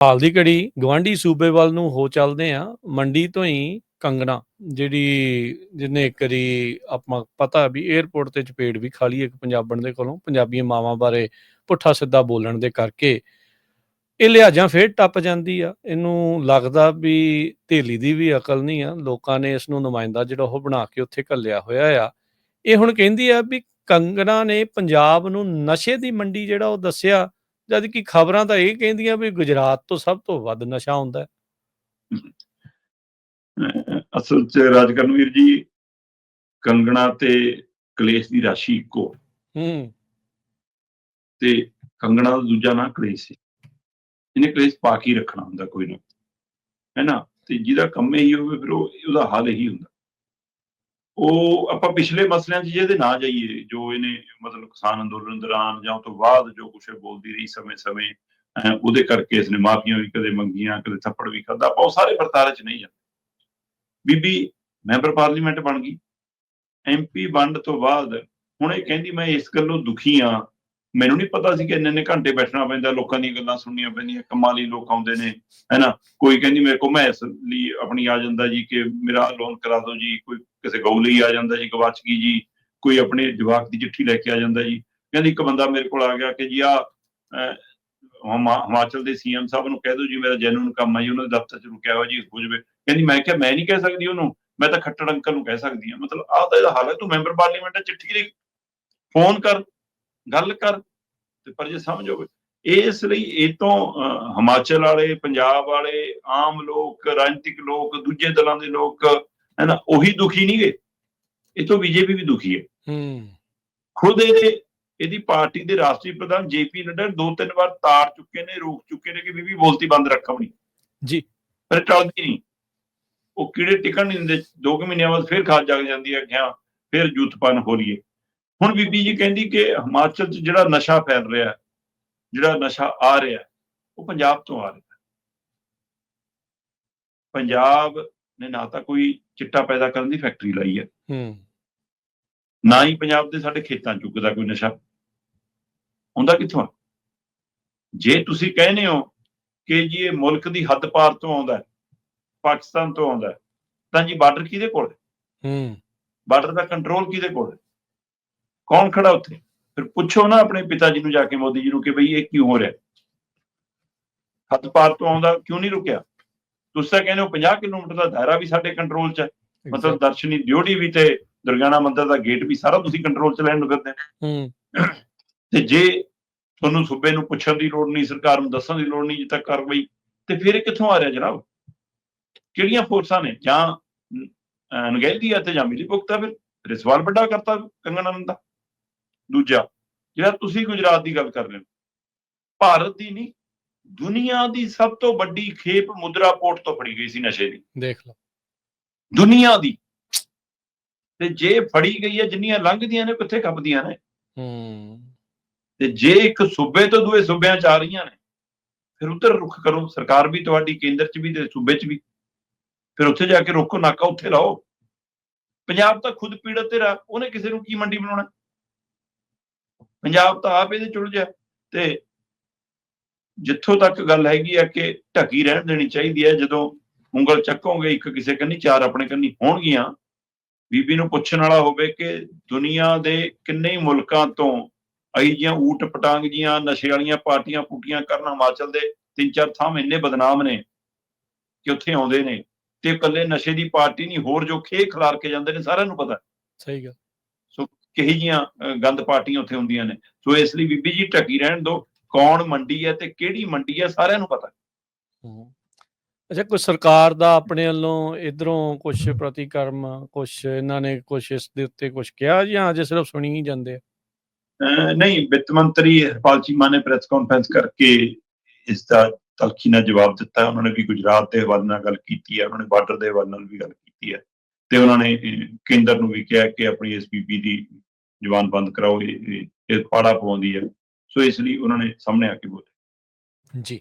ਹਾਲ ਦੀ ਘੜੀ ਗਵਾਂਢੀ ਸੂਬੇ ਵੱਲ ਨੂੰ ਹੋ ਚੱਲਦੇ ਆ। ਮੰਡੀ ਤੋਂ ਹੀ ਕੰਗਣਾ ਜਿਹਨੇ ਇੱਕ ਵਾਰੀ ਆਪਾਂ ਪਤਾ ਵੀ ਏਅਰਪੋਰਟ ਤੇ ਚਪੇੜ ਵੀ ਖਾ ਲਈ ਇੱਕ ਪੰਜਾਬਣ ਦੇ ਕੋਲੋਂ, ਪੰਜਾਬੀ ਮਾਵਾਂ ਬਾਰੇ ਪੁੱਠਾ ਸਿੱਧਾ ਬੋਲਣ ਦੇ ਕਰਕੇ ਇਹ ਲਿਹਾਜ਼ਾਂ ਫੇਰ ਟੱਪ ਜਾਂਦੀ ਆ। ਇਹਨੂੰ ਲੱਗਦਾ ਵੀ ਧੇਲੀ ਦੀ ਵੀ ਅਕਲ ਨਹੀਂ ਆ, ਲੋਕਾਂ ਨੇ ਇਸ ਨੂੰ ਨੁਮਾਇੰਦਾ ਜਿਹੜਾ ਉਹ ਬਣਾ ਕੇ ਉੱਥੇ ਘੱਲਿਆ ਹੋਇਆ ਆ। ਇਹ ਹੁਣ ਕਹਿੰਦੀ ਆ ਵੀ ਕੰਗਣਾ ਨੇ ਪੰਜਾਬ ਨੂੰ ਨਸ਼ੇ ਦੀ ਮੰਡੀ ਜਿਹੜਾ ਉਹ ਦੱਸਿਆ, ਜਦ ਕਿ ਖਬਰਾਂ ਤਾਂ ਇਹ ਕਹਿੰਦੀਆਂ ਵੀ ਗੁਜਰਾਤ ਤੋਂ ਸਭ ਤੋਂ ਵੱਧ ਨਸ਼ਾ ਹੁੰਦਾ। ਅਸਲ 'ਚ ਰਾਜਕਰਨਵੀਰ ਜੀ, ਕੰਗਣਾ ਤੇ ਕਲੇਸ਼ ਦੀ ਰਾਸ਼ੀ ਇੱਕੋ। ਤੇ ਕੰਗਣਾ ਦਾ ਦੂਜਾ ਨਾਂ ਕਲੇਸ਼ ਸੀ। ਇਹਨੇ ਕਲੇਸ਼ ਪਾ ਕੇ ਰੱਖਣਾ ਹੁੰਦਾ ਕੋਈ ਨਾ, ਹੈ ਨਾ। ਤੇ ਜਿਹਦਾ ਕੰਮ ਇਹੀ ਹੋਵੇ ਫਿਰ ਉਹਦਾ ਹੱਲ ਇਹੀ ਹੁੰਦਾ। ਉਹ ਆਪਾਂ ਪਿਛਲੇ ਮਸਲਿਆਂ 'ਚ ਜਿਹਦੇ ਨਾ ਜਾਈਏ, ਜੋ ਇਹਨੇ ਮਤਲਬ ਕਿਸਾਨ ਅੰਦੋਲਨ ਦੌਰਾਨ ਜਾਂ ਉਹ ਤੋਂ ਬਾਅਦ ਜੋ ਕੁਛ ਬੋਲਦੀ ਰਹੀ ਸਮੇਂ ਉਹਦੇ ਕਰਕੇ ਇਸਨੇ ਮਾਫੀਆਂ ਵੀ ਕਦੇ ਮੰਗੀਆਂ, ਕਦੇ ਥੱਪੜ ਵੀ ਖਾਧਾ। ਆਪਾਂ ਉਹ ਸਾਰੇ ਵਰਤਾਰੇ 'ਚ ਨਹੀਂ ਜਾਂਦੇ। ਬੀਬੀ ਮੈਂਬਰ ਪਾਰਲੀਮੈਂਟ ਬਣ ਗਈ, MP ਬਣਨ ਤੋਂ ਬਾਅਦ ਹੁਣ ਇਹ ਕਹਿੰਦੀ ਮੈਂ ਇਸ ਗੱਲੋਂ ਦੁਖੀ ਹਾਂ, ਮੈਨੂੰ ਨਹੀਂ ਪਤਾ ਸੀ ਕਿ ਇੰਨੇ ਘੰਟੇ ਬੈਠਣਾ ਪੈਂਦਾ, ਲੋਕਾਂ ਦੀਆਂ ਗੱਲਾਂ ਸੁਣਨੀਆਂ ਪੈਂਦੀਆਂ, ਕੰਮਾਂ ਲਈ ਲੋਕ ਆਉਂਦੇ ਨੇ, ਹੈ ਨਾ। ਕੋਈ ਕਹਿੰਦੀ ਮੇਰੇ ਕੋਲ ਮੈਸ ਲਈ ਆਪਣੀ ਆ ਜਾਂਦਾ ਜੀ ਕਿ ਮੇਰਾ ਲੋਨ ਕਰਾ ਦਿਓ ਜੀ, ਕੋਈ ਕਿਸੇ ਗਊ ਲਈ ਆ ਜਾਂਦਾ ਜੀ, ਗਵਾਚ ਗਈ ਜੀ, ਕੋਈ ਆਪਣੇ ਜਵਾਕ ਦੀ ਚਿੱਠੀ ਲੈ ਕੇ ਆ ਜਾਂਦਾ ਜੀ। ਕਹਿੰਦੀ ਇੱਕ ਬੰਦਾ ਮੇਰੇ ਕੋਲ ਆ ਗਿਆ ਕਿ ਜੀ ਹਿਮਾਚਲ ਦੇ CM ਸਾਹਿਬ ਨੂੰ ਕਹਿ ਦਿਓ ਜੀ ਮੇਰਾ ਜੈਨੂਨ ਕੰਮ ਆ ਜੀ, ਉਹਨਾਂ ਦੇ ਦਫ਼ਤਰ 'ਚ ਰੁਕਿਆ ਹੋਇਆ ਜੀ, ਹੋ ਜਾਵੇ। ਕਹਿੰਦੀ ਮੈਂ ਕਿਹਾ ਮੈਂ ਨਹੀਂ ਕਹਿ ਸਕਦੀ ਉਹਨੂੰ, ਮੈਂ ਤਾਂ ਖੱਟੜ ਅੰਕਲ ਨੂੰ ਕਹਿ ਸਕਦੀ ਹਾਂ। ਮਤਲਬ ਆਹ ਤਾਂ ਇਹਦਾ ਹਾਲ ਹੈ। ਤੂੰ ਮੈਂਬਰ ਪਾਰਲੀਮੈਂਟ ਚਿੱਠੀ ਲਿਖ, ਫੋਨ ਕਰ, ਗੱਲ ਕਰ, ਤੇ ਪਰ ਜੇ ਸਮਝ ਹੋਵੇ। ਇਸ ਲਈ ਇਹ ਤੋਂ ਹਿਮਾਚਲ ਵਾਲੇ, ਪੰਜਾਬ ਵਾਲੇ, ਆਮ ਲੋਕ, ਰਾਜਨੀਤਿਕ ਲੋਕ, ਦੂਜੇ ਦਲਾਂ ਦੇ ਲੋਕ, ਹੈ ਨਾ, ਉਹੀ ਦੁਖੀ ਨਹੀਂ ਗੇ। ਇਹ ਤੋਂ BJP ਵੀ ਦੁਖੀ ਹੈ। ਖੁਦ ਇਹਦੀ ਪਾਰਟੀ ਦੇ ਰਾਸ਼ਟਰੀ ਪ੍ਰਧਾਨ JP ਨੱਡਾ 2-3 ਵਾਰ ਤਾਰ ਚੁੱਕੇ ਨੇ, ਰੋਕ ਚੁੱਕੇ ਨੇ ਕਿ ਬੀਬੀ ਬੋਲਤੀ ਬੰਦ ਰੱਖ ਆਪਣੀ ਜੀ, ਪਰ ਟਲਦੀ ਨਹੀਂ। ਉਹ ਕੀੜੇ ਟਿਕਣ ਨਹੀਂ ਦਿੰਦੇ। 2 ਮਹੀਨਿਆਂ ਬਾਅਦ ਫਿਰ ਖਾਦ ਜਾਗ ਜਾਂਦੀ ਹੈ, ਗਿਆ ਫਿਰ ਜੂਥਪਨ ਹੋ ਲਈਏ। ਹੁਣ ਬੀਬੀ ਜੀ ਕਹਿੰਦੀ ਕਿ ਹਿਮਾਚਲ 'ਚ ਜਿਹੜਾ ਨਸ਼ਾ ਫੈਲ ਰਿਹਾ, ਜਿਹੜਾ ਨਸ਼ਾ ਆ ਰਿਹਾ, ਉਹ ਪੰਜਾਬ ਤੋਂ ਆ ਰਿਹਾ। ਪੰਜਾਬ ਨੇ ਨਾ ਤਾਂ ਕੋਈ ਚਿੱਟਾ ਪੈਦਾ ਕਰਨ ਦੀ ਫੈਕਟਰੀ ਲਾਈ ਹੈ, ਨਾ ਹੀ ਪੰਜਾਬ ਦੇ ਸਾਡੇ ਖੇਤਾਂ 'ਚ ਚੁੱਕਦਾ ਕੋਈ ਨਸ਼ਾ। ਆਉਂਦਾ ਕਿੱਥੋਂ ਆ? ਜੇ ਤੁਸੀਂ ਕਹਿੰਦੇ ਹੋ ਕਿ ਜੀ ਇਹ ਮੁਲਕ ਦੀ ਹੱਦ ਪਾਰ ਤੋਂ ਆਉਂਦਾ, ਪਾਕਿਸਤਾਨ ਤੋਂ ਆਉਂਦਾ, ਤਾਂ ਜੀ ਬਾਰਡਰ ਕਿਹਦੇ ਕੋਲ ਹੈ? ਬਾਰਡਰ ਦਾ ਕੰਟਰੋਲ ਕਿਹਦੇ ਕੋਲ ਹੈ? ਕੌਣ ਖੜਾ ਉੱਥੇ? ਫਿਰ ਪੁੱਛੋ ਨਾ ਆਪਣੇ ਪਿਤਾ ਜੀ ਨੂੰ ਜਾ ਕੇ, ਮੋਦੀ ਜੀ ਨੂੰ, ਕਿ ਬਈ ਇਹ ਕਿਉਂ ਹੋ ਰਿਹਾ? ਹੱਦ ਪਾਰ ਤੋਂ ਆਉਂਦਾ ਕਿਉਂ ਨਹੀਂ ਰੁਕਿਆ? ਤੁਸੀਂ ਤਾਂ ਕਹਿੰਦੇ ਹੋ 50 ਕਿਲੋਮੀਟਰ ਦਾ ਦਾਇਰਾ ਵੀ ਸਾਡੇ ਕੰਟਰੋਲ 'ਚ ਹੈ। ਮਤਲਬ ਦਰਸ਼ਨੀ ਡਿਊਟੀ ਵੀ ਤੇ ਦੁਰਗਿਆਣਾ ਮੰਦਿਰ ਦਾ ਗੇਟ ਵੀ ਸਾਰਾ ਤੁਸੀਂ ਕੰਟਰੋਲ 'ਚ ਲੈਣ ਨੂੰ ਫਿਰਦੇ। ਤੇ ਜੇ ਤੁਹਾਨੂੰ ਸੂਬੇ ਨੂੰ ਪੁੱਛਣ ਦੀ ਲੋੜ ਨਹੀਂ, ਸਰਕਾਰ ਨੂੰ ਦੱਸਣ ਦੀ ਲੋੜ ਨਹੀਂ, ਜਿੱਥੇ ਤੱਕ ਕਾਰਵਾਈ, ਤੇ ਫਿਰ ਇਹ ਕਿੱਥੋਂ ਆ ਰਿਹਾ ਜਨਾਬ? ਕਿਹੜੀਆਂ ਫੋਰਸਾਂ ਨੇ? ਜਾਂ ਨਗਹਿਲੀ ਆ ਤੇ ਜਾਂ ਮਿਲੀ ਭੁਗਤਾ। ਫਿਰ ਸਵਾਲ ਵੱਡਾ ਕਰਤਾ ਕੰਗਣਾ ਦਾ। ਦੂਜਾ, ਜਿਹੜਾ ਤੁਸੀਂ ਗੁਜਰਾਤ ਦੀ ਗੱਲ ਕਰ ਰਹੇ ਹੋ, ਭਾਰਤ ਦੀ ਨਹੀਂ, ਦੁਨੀਆ ਦੀ ਸਭ ਤੋਂ ਵੱਡੀ ਖੇਪ ਮੁਦਰਾ ਪੋਰਟ ਤੋਂ ਫੜੀ ਗਈ ਸੀ ਨਸ਼ੇ ਦੀ। ਦੇਖ ਲਓ, ਦੁਨੀਆ ਦੀ। ਤੇ ਜੇ ਫੜੀ ਗਈ ਹੈ, ਜਿੰਨੀਆਂ ਲੰਘਦੀਆਂ ਨੇ ਕਿੱਥੇ ਖੱਪਦੀਆਂ ਨੇ। ਤੇ ਜੇ ਇੱਕ ਸੂਬੇ ਤੋਂ ਦੂਏ ਸੂਬਿਆਂ 'ਚ ਆ ਰਹੀਆਂ ਨੇ, ਫਿਰ ਉੱਧਰ ਰੁੱਖ ਕਰੋ। ਸਰਕਾਰ ਵੀ ਤੁਹਾਡੀ ਕੇਂਦਰ 'ਚ ਵੀ ਤੇ ਸੂਬੇ 'ਚ ਵੀ, ਫਿਰ ਉੱਥੇ ਜਾ ਕੇ ਰੋਕੋ, ਨਾਕਾ ਉੱਥੇ ਲਾਓ। ਪੰਜਾਬ ਤਾਂ ਖੁਦ ਪੀੜਤ ਤੇ ਰਹਾ, ਉਹਨੇ ਕਿਸੇ ਨੂੰ ਕੀ ਮੰਡੀ ਬਣਾਉਣਾ? ਪੰਜਾਬ ਤਾਂ ਆਪ ਇਹਦੇ ਚੁੜ ਜਾ। ਤੇ ਜਿੱਥੋਂ ਤੱਕ ਗੱਲ ਹੈਗੀ ਆ ਕਿ ਢੱਕੀ ਰਹਿਣ ਦੇਣੀ ਚਾਹੀਦੀ ਹੈ। ਜਦੋਂ ਉਂਗਲ ਚੱਕੋਗੇ ਇੱਕ ਕਿਸੇ ਕੰਨੀ, 4 ਆਪਣੇ ਕੰਨੀ ਹੋਣਗੀਆਂ। ਬੀਬੀ ਨੂੰ ਪੁੱਛਣ ਵਾਲਾ ਹੋਵੇ ਕਿ ਦੁਨੀਆ ਦੇ ਕਿੰਨੇ ਮੁਲਕਾਂ ਤੋਂ ਅਹੀ ਜਿਹੀਆਂ ਊਟ ਪਟਾਂਗ ਜੀਆਂ ਨਸ਼ੇ ਵਾਲੀਆਂ ਪਾਰਟੀਆਂ ਪੂਟੀਆਂ ਕਰਨ ਹਿਮਾਚਲ ਦੇ 3-4 ਥਾਂ ਇੰਨੇ ਬਦਨਾਮ ਨੇ ਕਿ ਉੱਥੇ ਆਉਂਦੇ ਨੇ। ਤੇ ਇਕੱਲੇ ਨਸ਼ੇ ਦੀ ਪਾਰਟੀ ਨਹੀਂ, ਹੋਰ ਜੋ ਖੇਹ ਖਿਲਾਰ ਕੇ ਜਾਂਦੇ ਨੇ, ਸਾਰਿਆਂ ਨੂੰ ਪਤਾ। ਸਹੀ ਗੱਲ। ਸੋ ਕਿਹੋ ਜਿਹੀਆਂ ਗੰਦ ਪਾਰਟੀਆਂ ਉੱਥੇ ਹੁੰਦੀਆਂ ਨੇ। ਸੋ ਇਸ ਲਈ ਬੀਬੀ ਜੀ ਢੱਕੀ ਰਹਿਣ ਦਿਓ। ਕੌਣ ਮੰਡੀ ਹੈ ਤੇ ਕਿਹੜੀ ਮੰਡੀ ਹੈ, ਸਾਰਿਆਂ ਨੂੰ ਪਤਾ। ਅੱਛਾ, ਕੁਛ ਸਰਕਾਰ ਦਾ ਆਪਣੇ ਵੱਲੋਂ ਇੱਧਰੋਂ ਕੁਛ ਪ੍ਰਤੀਕਰਮ, ਕੁਛ ਇਹਨਾਂ ਨੇ ਕੁਛ ਇਸ ਦੇ ਉੱਤੇ ਕੁਛ ਕਿਹਾ ਜਾਂ ਅਜੇ ਸਿਰਫ ਸੁਣੀ ਹੀ ਜਾਂਦੇ ਆ? ਨਹੀਂ, ਵਿੱਤ ਮੰਤਰੀ ਹਰਪਾਲ ਚੀਮਾ ਨੇ ਪ੍ਰੈਸ ਕਾਨਫਰੰਸ ਕਰਕੇ ਇਸ ਦਾ ਤਲਖੀ ਨਾਲ ਜਵਾਬ ਦਿੱਤਾ। ਉਹਨਾਂ ਨੇ ਵੀ ਗੁਜਰਾਤ ਦੇ ਹਵਾਲੇ ਨਾਲ ਗੱਲ ਕੀਤੀ ਹੈ, ਉਹਨਾਂ ਨੇ ਬਾਰਡਰ ਦੇ ਹਵਾਲੇ ਨਾਲ ਵੀ ਗੱਲ ਕੀਤੀ ਹੈ, ਤੇ ਉਹਨਾਂ ਨੇ ਕੇਂਦਰ ਨੂੰ ਵੀ ਕਿਹਾ ਕਿ ਆਪਣੀ ਇਸ ਬੀਬੀ ਦੀ ਜ਼ੁਬਾਨ ਬੰਦ ਕਰਾਓ, ਇਹ ਪਾੜਾ ਪਵਾਉਂਦੀ ਹੈ। ਸੋ ਇਸ ਲਈ ਉਹਨਾਂ ਨੇ ਸਾਹਮਣੇ ਆ ਕੇ ਬੋਲੇ। ਜੀ।